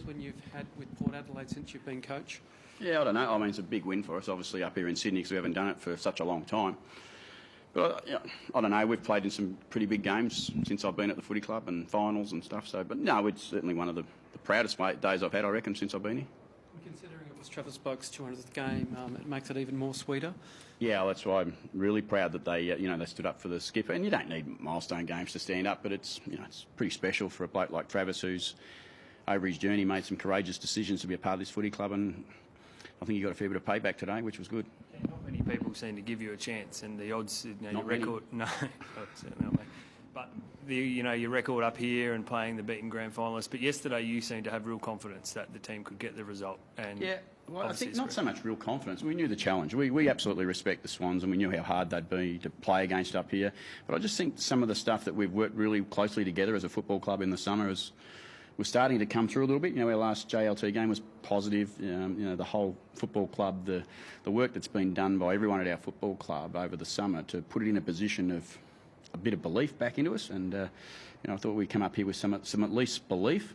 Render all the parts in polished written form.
when you've had with Port Adelaide since you've been coach? Yeah, I don't know. I mean, it's a big win for us, obviously, up here in Sydney, because we haven't done it for such a long time. But I don't know. We've played in some pretty big games since I've been at the footy club and finals and stuff. So, but no, it's certainly one of the proudest days I've had, I reckon, since I've been here. Considering it was Travis Boak's 200th game, it makes it even more sweeter. Yeah, that's why I'm really proud that they, they stood up for the skipper. And you don't need milestone games to stand up, but it's pretty special for a bloke like Travis, who's over his journey made some courageous decisions to be a part of this footy club, and I think he got a fair bit of payback today, which was good. Not many people seem to give you a chance, and the odds, your record, no, certainly not me. But your record up here and playing the beaten grand finalists. But yesterday, you seemed to have real confidence that the team could get the result. And yeah, well, I think not so much real confidence. We knew the challenge. We absolutely respect the Swans, and we knew how hard they'd be to play against up here. But I just think some of the stuff that we've worked really closely together as a football club in the summer was starting to come through a little bit. Our last JLT game was positive. The whole football club, the work that's been done by everyone at our football club over the summer to put it in a position of a bit of belief back into us. And I thought we'd come up here with some at least belief.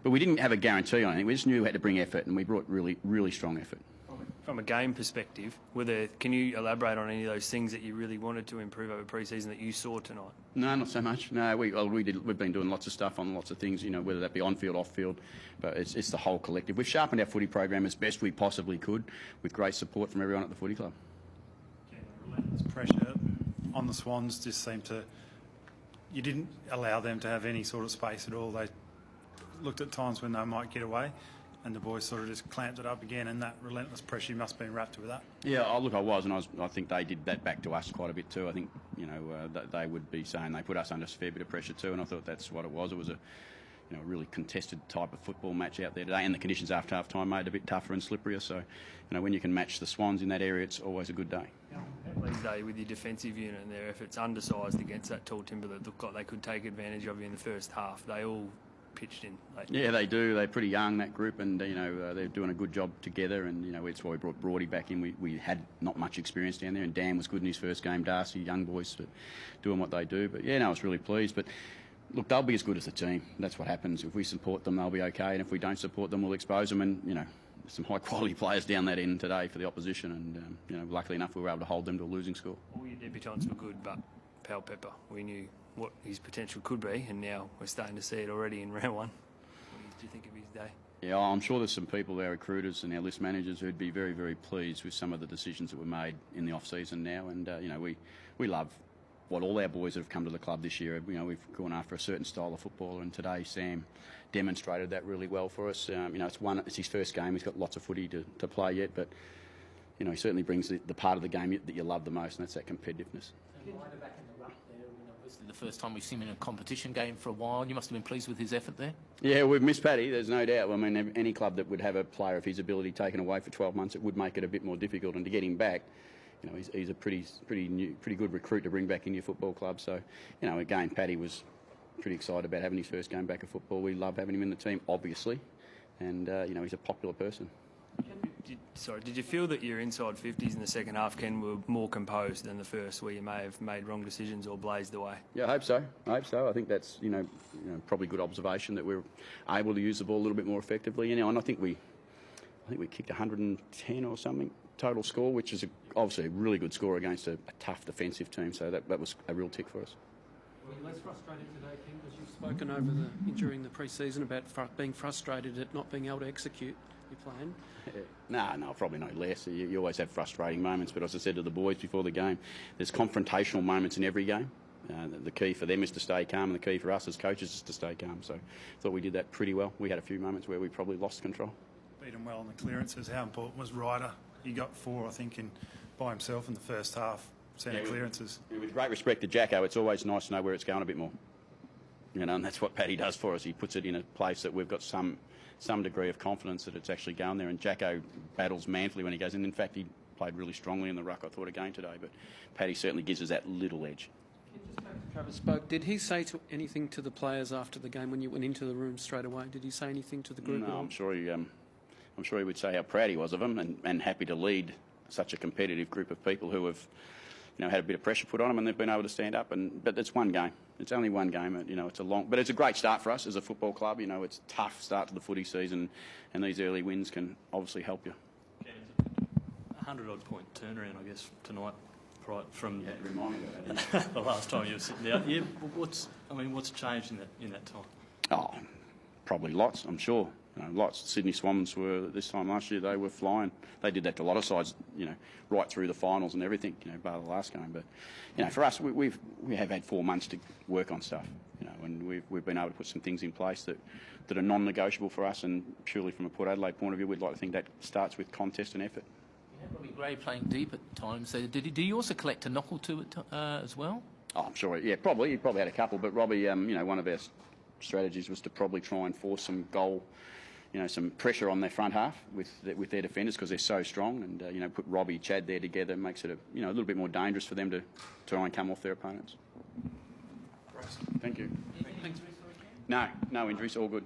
But we didn't have a guarantee on it. We just knew we had to bring effort, and we brought really, really strong effort. From a game perspective, can you elaborate on any of those things that you really wanted to improve over pre-season that you saw tonight? No, not so much. No, we've been doing lots of stuff on lots of things, whether that be on-field, off-field, but it's the whole collective. We've sharpened our footy program as best we possibly could with great support from everyone at the footy club. Relentless pressure on the Swans just seemed to... You didn't allow them to have any sort of space at all. They looked at times when they might get away, and the boys sort of just clamped it up again, and that relentless pressure, you must have been wrapped with that. Yeah, I was, and I think they did that back to us quite a bit too. I think, they would be saying they put us under a fair bit of pressure too, and I thought that's what it was. It was a really contested type of football match out there today, and the conditions after half-time made it a bit tougher and slipperier. So, when you can match the Swans in that area, it's always a good day. Day with your defensive unit and their efforts undersized against that tall timber that looked like they could take advantage of you in the first half. They all pitched in late. Yeah, they do. They're pretty young, that group, and they're doing a good job together. And it's why we brought Broady back in. We had not much experience down there, and Dan was good in his first game. Darcy, young boys, doing what they do. But I was really pleased. But look, they'll be as good as the team. That's what happens. If we support them, they'll be okay, and if we don't support them, we'll expose them. And there's some high quality players down that end today for the opposition, and luckily enough, we were able to hold them to a losing score. All your debutants were good, but Pal Pepper, we knew what his potential could be, and now we're starting to see it already in round one. What do you think of his day? Yeah, I'm sure there's some people, our recruiters and our list managers, who'd be very, very pleased with some of the decisions that were made in the off-season now. And, we love what all our boys that have come to the club this year. We've gone after a certain style of footballer, and today Sam demonstrated that really well for us. It's his first game. He's got lots of footy to play yet, but, he certainly brings the part of the game that you love the most, and that's that competitiveness. Obviously the first time we've seen him in a competition game for a while. You must have been pleased with his effort there. Yeah, we've missed Paddy, there's no doubt. I mean, any club that would have a player of his ability taken away for 12 months, it would make it a bit more difficult. And to get him back, he's a pretty good recruit to bring back in your football club. So, again, Paddy was pretty excited about having his first game back of football. We love having him in the team, obviously, and he's a popular person. Did you feel that your inside 50s in the second half, Ken, were more composed than the first, where you may have made wrong decisions or blazed away? Yeah, I hope so. I think that's probably good observation that we're able to use the ball a little bit more effectively. And I think we kicked 110 or something total score, which is obviously a really good score against a tough defensive team. So that was a real tick for us. Were you less frustrated today, Ken, because you've spoken during the pre-season about being frustrated at not being able to execute your plan? No, probably no less. You always have frustrating moments, but as I said to the boys before the game, there's confrontational moments in every game. The key for them is to stay calm, and the key for us as coaches is to stay calm. So I thought we did that pretty well. We had a few moments where we probably lost control. Beat them well on the clearances. How important was Ryder? He got 4, I think, by himself in the first half. Clearances. With great respect to Jacko, it's always nice to know where it's going a bit more. And that's what Paddy does for us. He puts it in a place that we've got some degree of confidence that it's actually going there. And Jacko battles manfully when he goes in. In fact, he played really strongly in the ruck, I thought, again today. But Paddy certainly gives us that little edge. Just back to Travis Boak. Did he say anything to the players after the game when you went into the room straight away? Did he say anything to the group? No, I'm sure he would say how proud he was of them and happy to lead such a competitive group of people who have had a bit of pressure put on them, and they've been able to stand up. But it's one game. It's only one game. It's a long, but it's a great start for us as a football club. It's a tough start to the footy season, and these early wins can obviously help you. 100-odd point turnaround, I guess, tonight, right from Remind me of that. the last time you were sitting out. Yeah, what's changed in that time? Oh, probably lots, I'm sure. Lots. Sydney Swans were, this time last year, they were flying. They did that to a lot of sides, right through the finals and everything, bar the last game. But, for us, we have had 4 months to work on stuff, and we've been able to put some things in place that are non-negotiable for us, and purely from a Port Adelaide point of view, we'd like to think that starts with contest and effort. Robbie Gray playing deep at times. So do you also collect a knock or two as well? Oh, I'm sure. Yeah, probably. He probably had a couple. But Robbie, one of our strategies was to probably try and force some goal, some pressure on their front half with their defenders because they're so strong. And put Robbie, Chad there together makes it a little bit more dangerous for them to try and come off their opponents. Thank you. No injuries. All good.